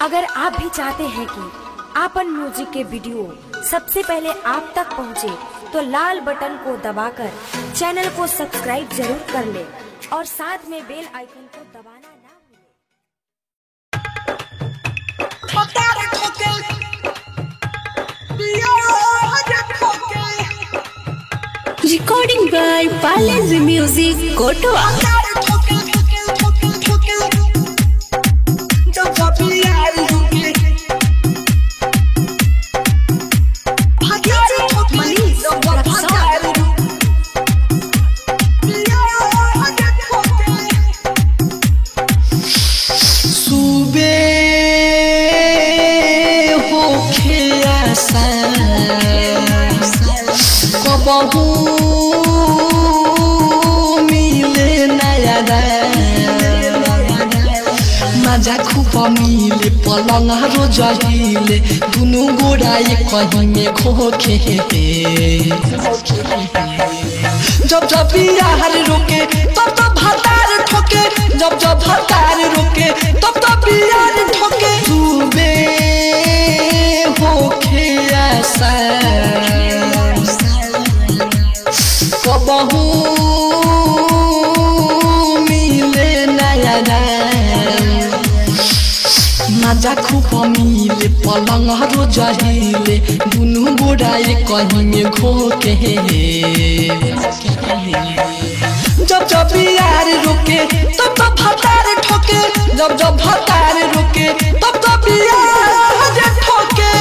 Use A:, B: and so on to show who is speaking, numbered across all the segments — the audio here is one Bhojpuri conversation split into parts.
A: अगर आप भी चाहते हैं कि आपन म्यूजिक के वीडियो सबसे पहले आप तक पहुंचे, तो लाल बटन को दबाकर चैनल को सब्सक्राइब जरूर कर ले और साथ में बेल आइकन को दबाना ना भूलें।
B: Recording by Palace Music, Kotoa.
C: बहु मिले नया मजा खूब मिले पलंग रोज हिले दुनु गोड़ा कहीं में खोखे जब जब यार रोके तब तब भतार ठोके जब जब भतार रोके तब तब यार ठोके सुबे होखे ऐसा बहु मिले नया मजा खूब मिले पलंग रोज हिले दुनु गोड़ा कहीं में खोके जब जब यार रोके तब तब भतार ठोके जब जब भतार रोके तब तब यार ठोके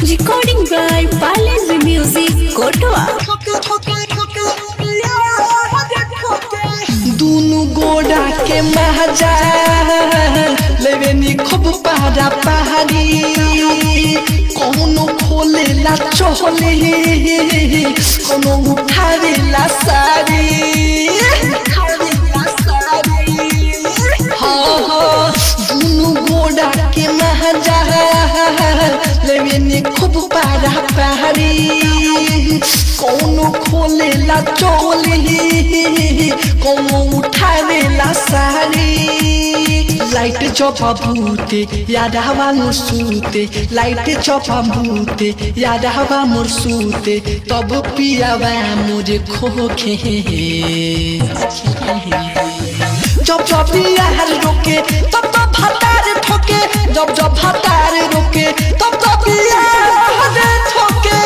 B: Recording by Palace Music, Kotoa.
C: दुनु गोड़ा के महजा लेवे नी खूब पहाड़ा पहाड़ी कोनो खोले ला चोले कोनो उठावे ला साड़ी हाँ हाँ दुनु गोड़ा के महजा लेवे नी खूब पहाड़ा पहाड़ी कोनो खोले ला चोले कोनो उठावे ला साड़ी लाइट चौपा भूते याद हवा मोर सूते लाइट चौपा भूते याद हवा मोर सूते तब पियावा मुझे खोखे जब जब यार रोके तब तब भतार ठोके जब जब भतार रोके तब तब यार ठोके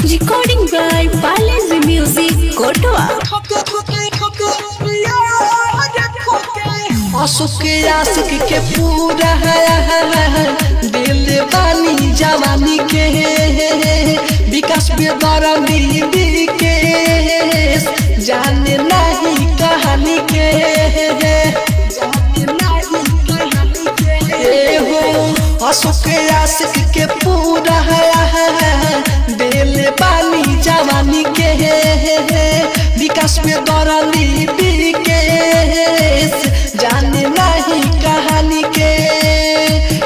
B: Recording by Palace Music, Kotoa.
C: Ashok आशिक के पूरा दिल बानी जवानी के विकास बेदरदी के जाने नहीं कहानी के अशोक आशिक के पूरा दिल बानी जवानी के विकास बेदरदी के जाने नहीं कहानी के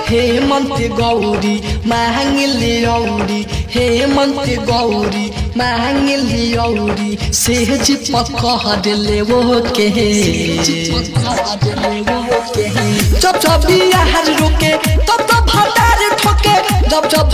C: हेमंत गौरी मांगली औरी हेमंत गौरी मांगली औरी सेज पकह दिले वो के जब जब यार रोके तब तब भतार ठोके जब जब